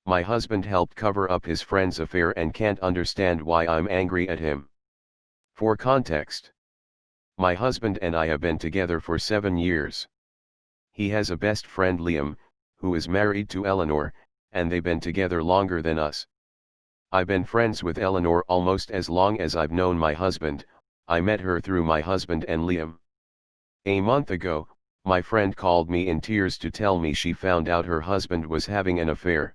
My husband helped cover up his friend's affair and can't understand why I'm angry at him. For context, my husband and I have been together for 7 years. He has a best friend Liam, who is married to Eleanor, and they've been together longer than us. I've been friends with Eleanor almost as long as I've known my husband. I met her through my husband and Liam. A month ago, my friend called me in tears to tell me she found out her husband was having an affair.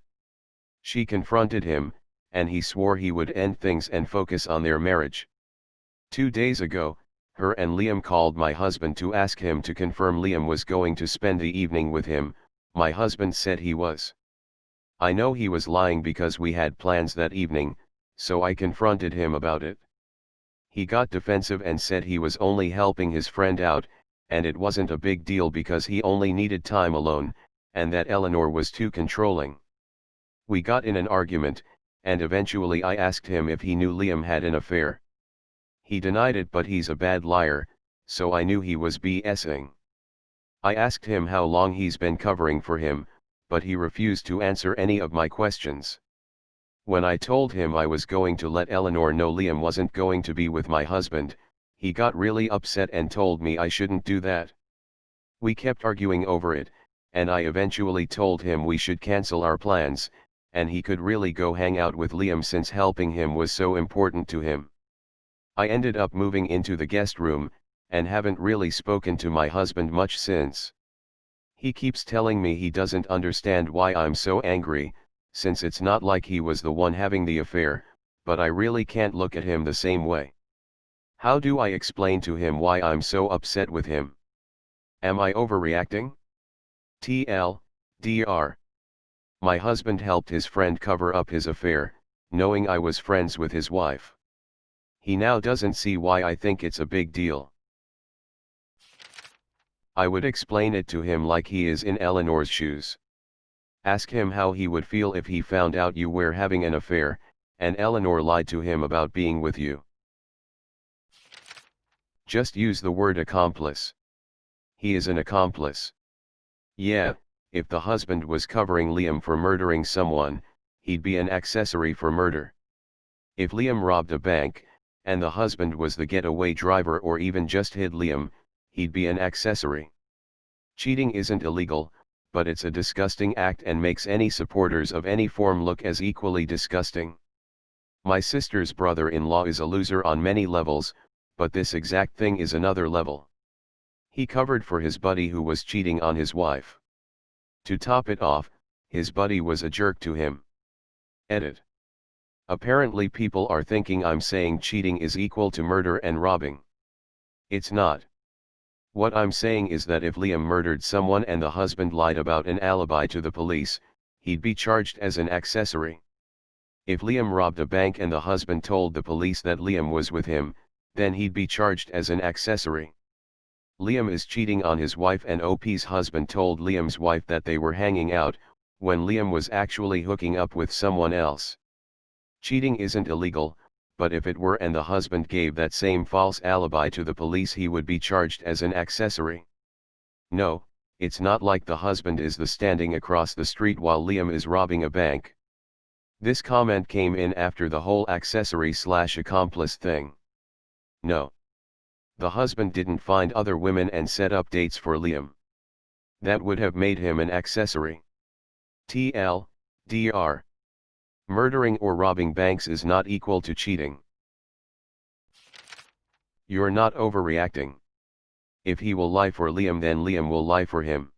She confronted him, and he swore he would end things and focus on their marriage. 2 days ago, her and Liam called my husband to ask him to confirm Liam was going to spend the evening with him. My husband said he was. I know he was lying because we had plans that evening, so I confronted him about it. He got defensive and said he was only helping his friend out, and it wasn't a big deal because he only needed time alone, and that Eleanor was too controlling. We got in an argument, and eventually I asked him if he knew Liam had an affair. He denied it, but he's a bad liar, so I knew he was BSing. I asked him how long he's been covering for him, but he refused to answer any of my questions. When I told him I was going to let Eleanor know Liam wasn't going to be with my husband, he got really upset and told me I shouldn't do that. We kept arguing over it, and I eventually told him we should cancel our plans, and he could really go hang out with Liam since helping him was so important to him. I ended up moving into the guest room, and haven't really spoken to my husband much since. He keeps telling me he doesn't understand why I'm so angry, since it's not like he was the one having the affair, but I really can't look at him the same way. How do I explain to him why I'm so upset with him? Am I overreacting? TLDR. My husband helped his friend cover up his affair, knowing I was friends with his wife. He now doesn't see why I think it's a big deal. I would explain it to him like he is in Eleanor's shoes. Ask him how he would feel if he found out you were having an affair, and Eleanor lied to him about being with you. Just use the word accomplice. He is an accomplice. Yeah, if the husband was covering Liam for murdering someone, he'd be an accessory for murder. If Liam robbed a bank, and the husband was the getaway driver or even just hid Liam, he'd be an accessory. Cheating isn't illegal, but it's a disgusting act and makes any supporters of any form look as equally disgusting. My sister's brother-in-law is a loser on many levels, but this exact thing is another level. He covered for his buddy who was cheating on his wife. To top it off, his buddy was a jerk to him. Edit. Apparently people are thinking I'm saying cheating is equal to murder and robbing. It's not. What I'm saying is that if Liam murdered someone and the husband lied about an alibi to the police, he'd be charged as an accessory. If Liam robbed a bank and the husband told the police that Liam was with him, then he'd be charged as an accessory. Liam is cheating on his wife and OP's husband told Liam's wife that they were hanging out, when Liam was actually hooking up with someone else. Cheating isn't illegal, but if it were and the husband gave that same false alibi to the police, he would be charged as an accessory. No, it's not like the husband is the standing across the street while Liam is robbing a bank. This comment came in after the whole accessory/accomplice thing. No. The husband didn't find other women and set up dates for Liam. That would have made him an accessory. TLDR. Murdering or robbing banks is not equal to cheating. You're not overreacting. If he will lie for Liam, then Liam will lie for him.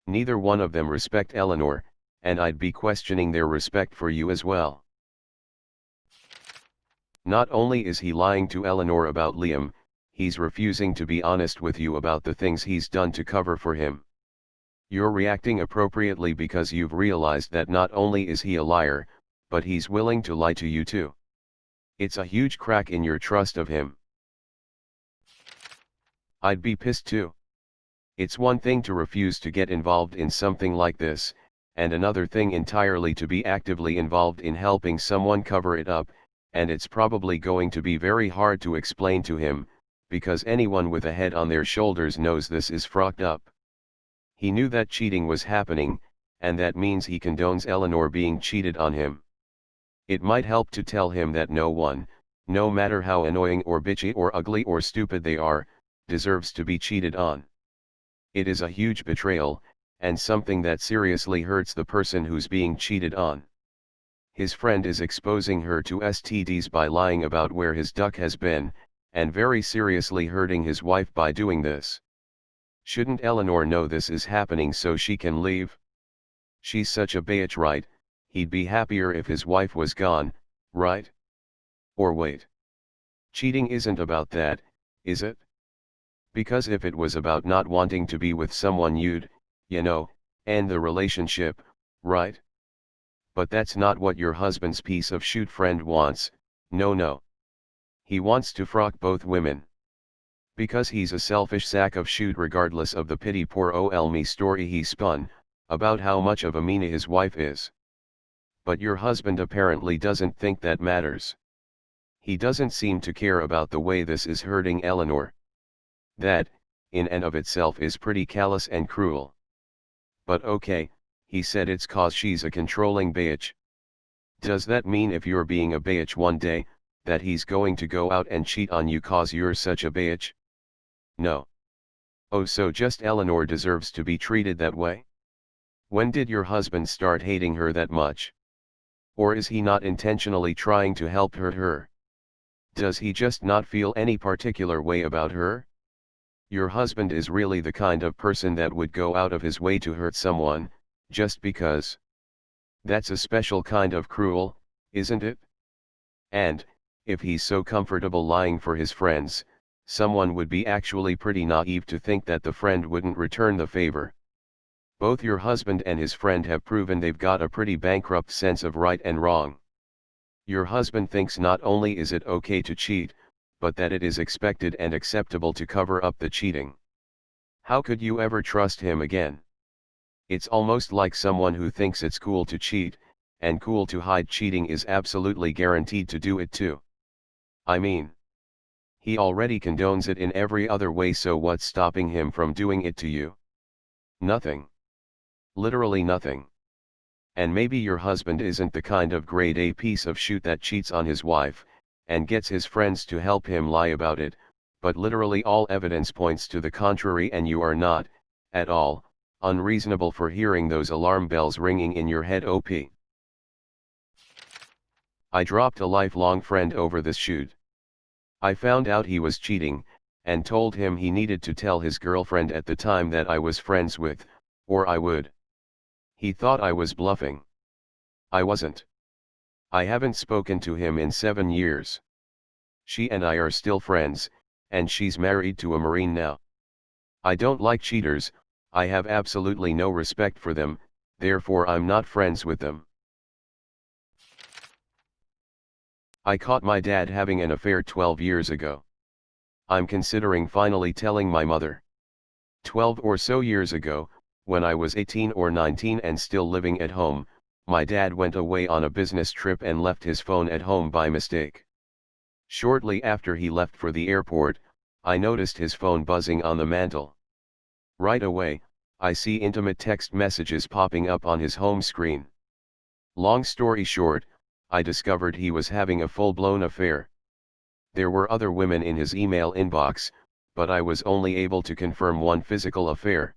Neither one of them respect Eleanor, and I'd be questioning their respect for you as well. Not only is he lying to Eleanor about Liam, he's refusing to be honest with you about the things he's done to cover for him. You're reacting appropriately because you've realized that not only is he a liar, but he's willing to lie to you too. It's a huge crack in your trust of him. I'd be pissed too. It's one thing to refuse to get involved in something like this, and another thing entirely to be actively involved in helping someone cover it up, and it's probably going to be very hard to explain to him, because anyone with a head on their shoulders knows this is fucked up. He knew that cheating was happening, and that means he condones Eleanor being cheated on him. It might help to tell him that no one, no matter how annoying or bitchy or ugly or stupid they are, deserves to be cheated on. It is a huge betrayal, and something that seriously hurts the person who's being cheated on. His friend is exposing her to STDs by lying about where his duck has been, and very seriously hurting his wife by doing this. Shouldn't Eleanor know this is happening so she can leave? She's such a bitch, right? He'd be happier if his wife was gone, right? Or wait. Cheating isn't about that, is it? Because if it was about not wanting to be with someone you'd, end the relationship, right? But that's not what your husband's piece of shit friend wants, no. He wants to frock both women. Because he's a selfish sack of shit regardless of the pity poor ol me story he spun, about how much of a meanie his wife is. But your husband apparently doesn't think that matters. He doesn't seem to care about the way this is hurting Eleanor. That, in and of itself is pretty callous and cruel. But okay, he said it's cause she's a controlling bitch. Does that mean if you're being a bitch one day, that he's going to go out and cheat on you cause you're such a bitch? No. Oh, so just Eleanor deserves to be treated that way? When did your husband start hating her that much? Or is he not intentionally trying to help hurt her? Does he just not feel any particular way about her? Your husband is really the kind of person that would go out of his way to hurt someone, just because. That's a special kind of cruel, isn't it? And, if he's so comfortable lying for his friends, someone would be actually pretty naive to think that the friend wouldn't return the favor. Both your husband and his friend have proven they've got a pretty bankrupt sense of right and wrong. Your husband thinks not only is it okay to cheat, but that it is expected and acceptable to cover up the cheating. How could you ever trust him again? It's almost like someone who thinks it's cool to cheat, and cool to hide cheating is absolutely guaranteed to do it too. I mean, he already condones it in every other way, so what's stopping him from doing it to you? Nothing. Literally nothing. And maybe your husband isn't the kind of grade A piece of shit that cheats on his wife, and gets his friends to help him lie about it, but literally all evidence points to the contrary, and you are not, at all, unreasonable for hearing those alarm bells ringing in your head. I dropped a lifelong friend over this shoot. I found out he was cheating, and told him he needed to tell his girlfriend at the time that I was friends with, or I would. He thought I was bluffing. I wasn't. I haven't spoken to him in 7 years. She and I are still friends, and she's married to a Marine now. I don't like cheaters, I have absolutely no respect for them, therefore I'm not friends with them. I caught my dad having an affair 12 years ago. I'm considering finally telling my mother. 12 or so years ago, when I was 18 or 19 and still living at home, my dad went away on a business trip and left his phone at home by mistake. Shortly after he left for the airport, I noticed his phone buzzing on the mantle. Right away, I see intimate text messages popping up on his home screen. Long story short, I discovered he was having a full-blown affair. There were other women in his email inbox, but I was only able to confirm one physical affair.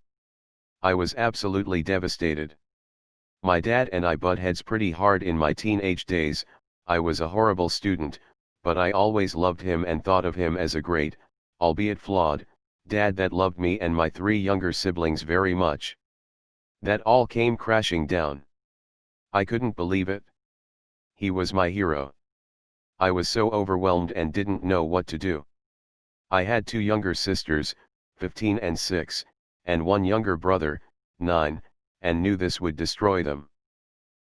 I was absolutely devastated. My dad and I butt heads pretty hard in my teenage days. I was a horrible student, but I always loved him and thought of him as a great, albeit flawed, dad that loved me and my 3 younger siblings very much. That all came crashing down. I couldn't believe it. He was my hero. I was so overwhelmed and didn't know what to do. I had 2 younger sisters, 15 and 6, and 1 younger brother, 9, and knew this would destroy them.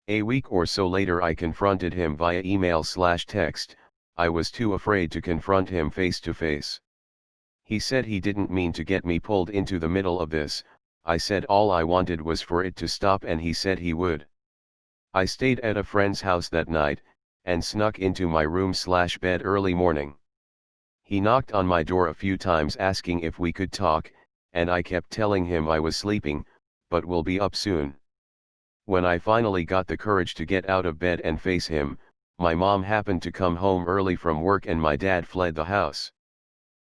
A week or so later I confronted him via email/text. I was too afraid to confront him face to face. He said he didn't mean to get me pulled into the middle of this. I said all I wanted was for it to stop, and he said he would. I stayed at a friend's house that night, and snuck into my room/bed early morning. He knocked on my door a few times asking if we could talk, and I kept telling him I was sleeping, but will be up soon. When I finally got the courage to get out of bed and face him, my mom happened to come home early from work and my dad fled the house.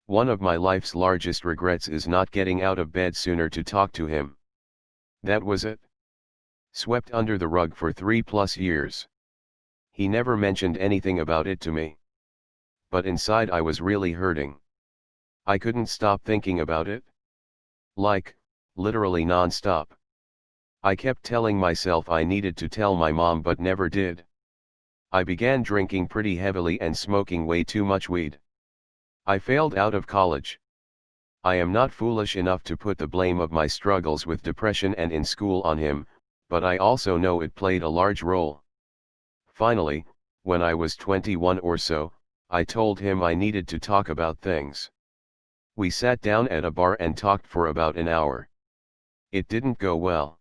One of my life's largest regrets is not getting out of bed sooner to talk to him. That was it. Swept under the rug for 3+ years. He never mentioned anything about it to me. But inside I was really hurting. I couldn't stop thinking about it. Like, literally non-stop. I kept telling myself I needed to tell my mom but never did. I began drinking pretty heavily and smoking way too much weed. I failed out of college. I am not foolish enough to put the blame of my struggles with depression and in school on him, but I also know it played a large role. Finally, when I was 21 or so, I told him I needed to talk about things. We sat down at a bar and talked for about an hour. It didn't go well.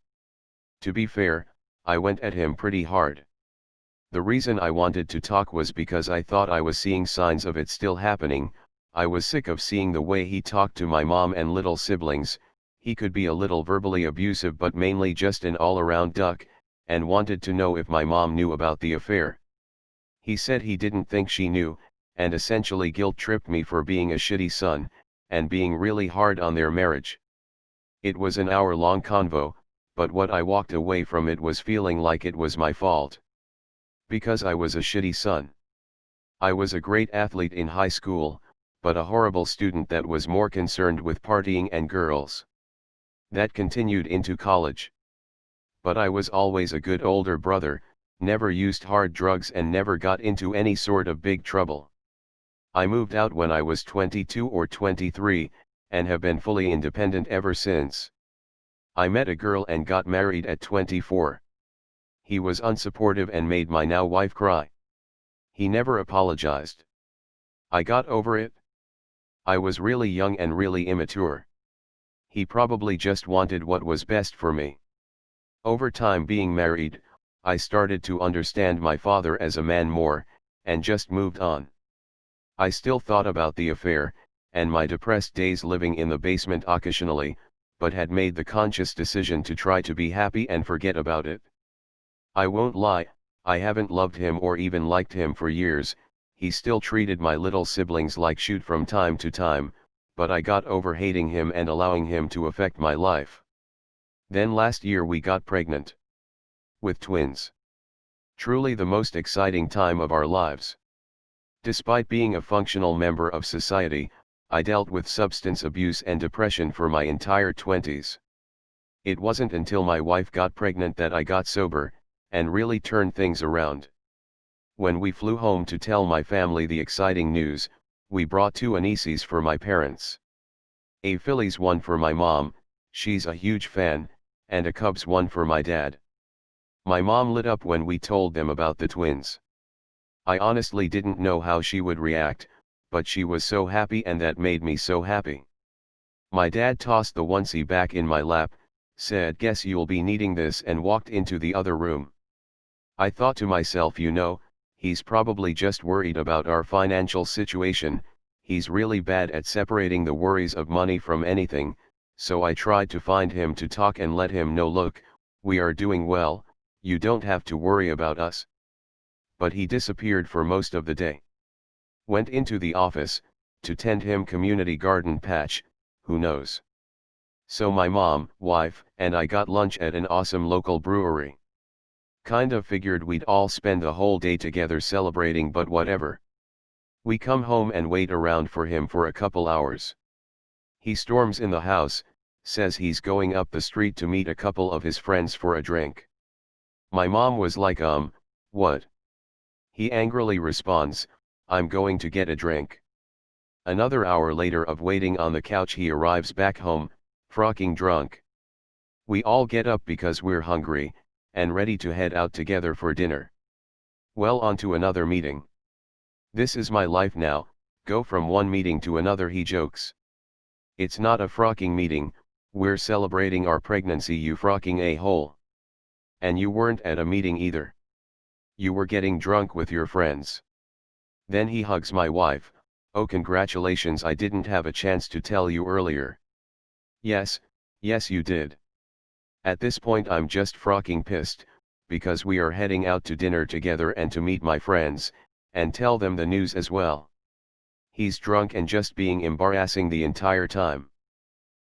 To be fair, I went at him pretty hard. The reason I wanted to talk was because I thought I was seeing signs of it still happening. I was sick of seeing the way he talked to my mom and little siblings. He could be a little verbally abusive but mainly just an all-around duck, and wanted to know if my mom knew about the affair. He said he didn't think she knew, and essentially guilt-tripped me for being a shitty son, and being really hard on their marriage. It was an hour-long convo, but what I walked away from it was feeling like it was my fault. Because I was a shitty son. I was a great athlete in high school, but a horrible student that was more concerned with partying and girls. That continued into college. But I was always a good older brother, never used hard drugs and never got into any sort of big trouble. I moved out when I was 22 or 23, and have been fully independent ever since. I met a girl and got married at 24. He was unsupportive and made my now wife cry. He never apologized. I got over it. I was really young and really immature. He probably just wanted what was best for me. Over time being married, I started to understand my father as a man more, and just moved on. I still thought about the affair, and my depressed days living in the basement occasionally, but had made the conscious decision to try to be happy and forget about it. I won't lie, I haven't loved him or even liked him for years. He still treated my little siblings like shit from time to time, but I got over hating him and allowing him to affect my life. Then last year we got pregnant. With twins. Truly the most exciting time of our lives. Despite being a functional member of society, I dealt with substance abuse and depression for my entire 20s. It wasn't until my wife got pregnant that I got sober, and really turned things around. When we flew home to tell my family the exciting news, we brought 2 Anisis for my parents. A Phillies one for my mom, she's a huge fan, and a Cubs one for my dad. My mom lit up when we told them about the twins. I honestly didn't know how she would react, but she was so happy and that made me so happy. My dad tossed the onesie back in my lap, said guess you'll be needing this and walked into the other room. I thought to myself he's probably just worried about our financial situation, he's really bad at separating the worries of money from anything, so I tried to find him to talk and let him know look, we are doing well, you don't have to worry about us. But he disappeared for most of the day. Went into the office, to tend him community garden patch, who knows. So my mom, wife, and I got lunch at an awesome local brewery. Kinda figured we'd all spend the whole day together celebrating but whatever. We come home and wait around for him for a couple hours. He storms in the house, says he's going up the street to meet a couple of his friends for a drink. My mom was like what? He angrily responds, I'm going to get a drink. Another hour later of waiting on the couch he arrives back home, frocking drunk. We all get up because we're hungry, and ready to head out together for dinner. Well, on to another meeting. This is my life now, go from one meeting to another, he jokes. It's not a frocking meeting, we're celebrating our pregnancy, you frocking a-hole. And you weren't at a meeting either. You were getting drunk with your friends. Then he hugs my wife, oh congratulations, I didn't have a chance to tell you earlier. Yes you did. At this point I'm just frocking pissed, because we are heading out to dinner together and to meet my friends, and tell them the news as well. He's drunk and just being embarrassing the entire time.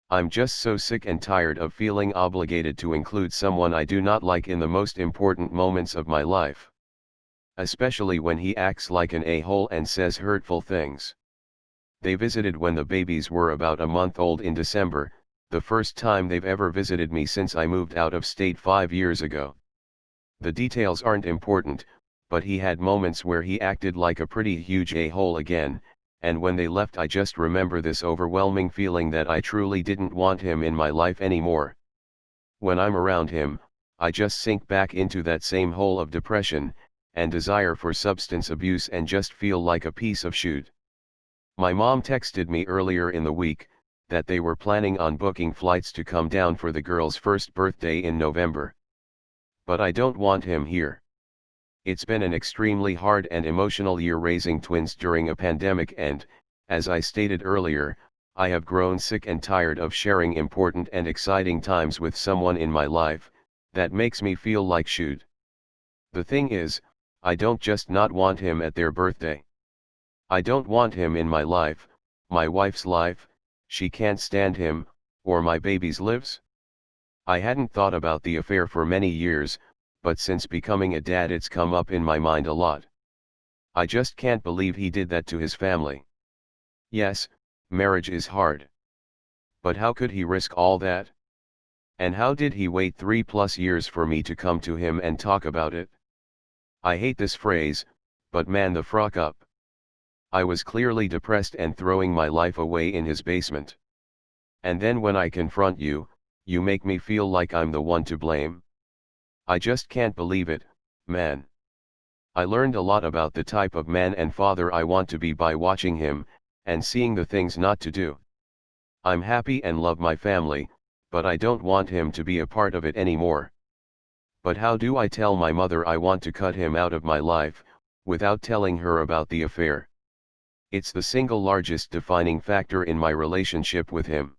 I'm just so sick and tired of feeling obligated to include someone I do not like in the most important moments of my life. Especially when he acts like an a-hole and says hurtful things. They visited when the babies were about a month old in December, the first time they've ever visited me since I moved out of state 5 years ago. The details aren't important, but he had moments where he acted like a pretty huge a-hole again, and when they left I just remember this overwhelming feeling that I truly didn't want him in my life anymore. When I'm around him, I just sink back into that same hole of depression, and desire for substance abuse and just feel like a piece of shit. My mom texted me earlier in the week, that they were planning on booking flights to come down for the girl's first birthday in November. But I don't want him here. It's been an extremely hard and emotional year raising twins during a pandemic and, as I stated earlier, I have grown sick and tired of sharing important and exciting times with someone in my life, that makes me feel like shit. The thing is, I don't just not want him at their birthday. I don't want him in my life, my wife's life, she can't stand him, or my baby's lives. I hadn't thought about the affair for many years, but since becoming a dad it's come up in my mind a lot. I just can't believe he did that to his family. Yes, marriage is hard. But how could he risk all that? And how did he wait 3+ years for me to come to him and talk about it? I hate this phrase, but man the frock up. I was clearly depressed and throwing my life away in his basement. And then when I confront you, you make me feel like I'm the one to blame. I just can't believe it, man. I learned a lot about the type of man and father I want to be by watching him, and seeing the things not to do. I'm happy and love my family, but I don't want him to be a part of it anymore. But how do I tell my mother I want to cut him out of my life, without telling her about the affair? It's the single largest defining factor in my relationship with him.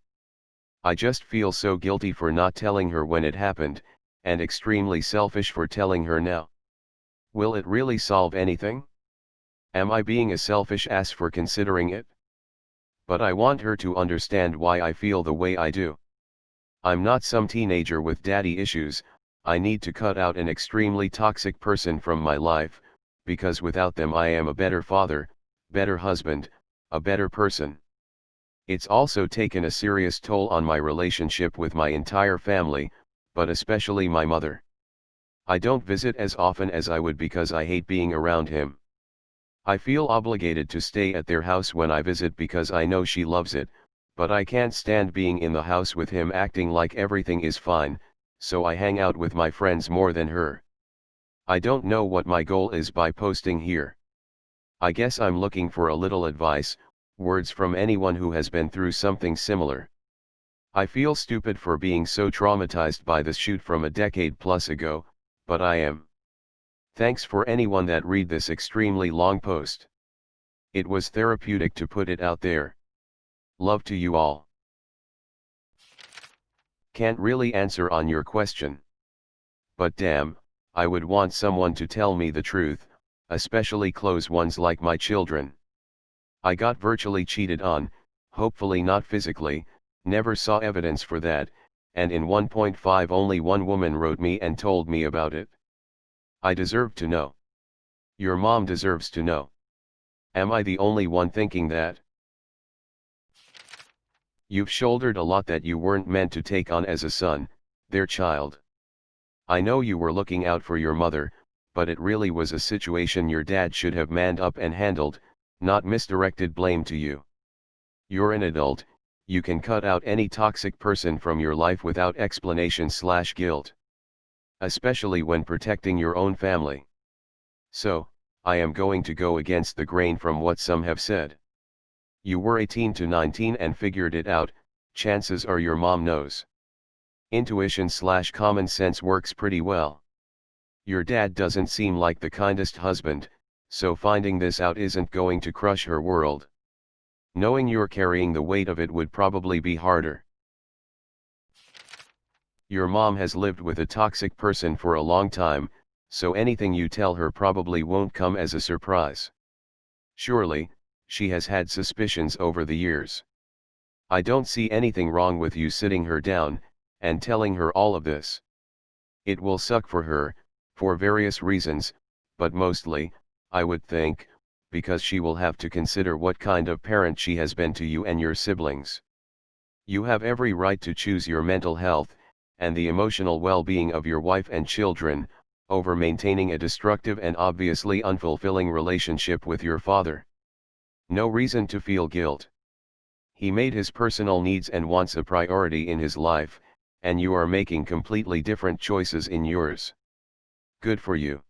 I just feel so guilty for not telling her when it happened, and extremely selfish for telling her now. Will it really solve anything? Am I being a selfish ass for considering it? But I want her to understand why I feel the way I do. I'm not some teenager with daddy issues. I need to cut out an extremely toxic person from my life, because without them I am a better father, better husband, a better person. It's also taken a serious toll on my relationship with my entire family, but especially my mother. I don't visit as often as I would because I hate being around him. I feel obligated to stay at their house when I visit because I know she loves it, but I can't stand being in the house with him acting like everything is fine, so I hang out with my friends more than her. I don't know what my goal is by posting here. I guess I'm looking for a little advice, words from anyone who has been through something similar. I feel stupid for being so traumatized by this shoot from a decade plus ago, but I am. Thanks for anyone that read this extremely long post. It was therapeutic to put it out there. Love to you all. Can't really answer on your question. But damn, I would want someone to tell me the truth, especially close ones like my children. I got virtually cheated on, hopefully not physically, never saw evidence for that, and in 1.5 only one woman wrote me and told me about it. I deserve to know. Your mom deserves to know. Am I the only one thinking that? You've shouldered a lot that you weren't meant to take on as a son, their child. I know you were looking out for your mother, but it really was a situation your dad should have manned up and handled, not misdirected blame to you. You're an adult, you can cut out any toxic person from your life without explanation/guilt. Especially when protecting your own family. So, I am going to go against the grain from what some have said. You were 18 to 19 and figured it out, chances are your mom knows. Intuition/common sense works pretty well. Your dad doesn't seem like the kindest husband, so finding this out isn't going to crush her world. Knowing you're carrying the weight of it would probably be harder. Your mom has lived with a toxic person for a long time, so anything you tell her probably won't come as a surprise. Surely, she has had suspicions over the years. I don't see anything wrong with you sitting her down, and telling her all of this. It will suck for her, for various reasons, but mostly, I would think, because she will have to consider what kind of parent she has been to you and your siblings. You have every right to choose your mental health, and the emotional well-being of your wife and children, over maintaining a destructive and obviously unfulfilling relationship with your father. No reason to feel guilt. He made his personal needs and wants a priority in his life, and you are making completely different choices in yours. Good for you.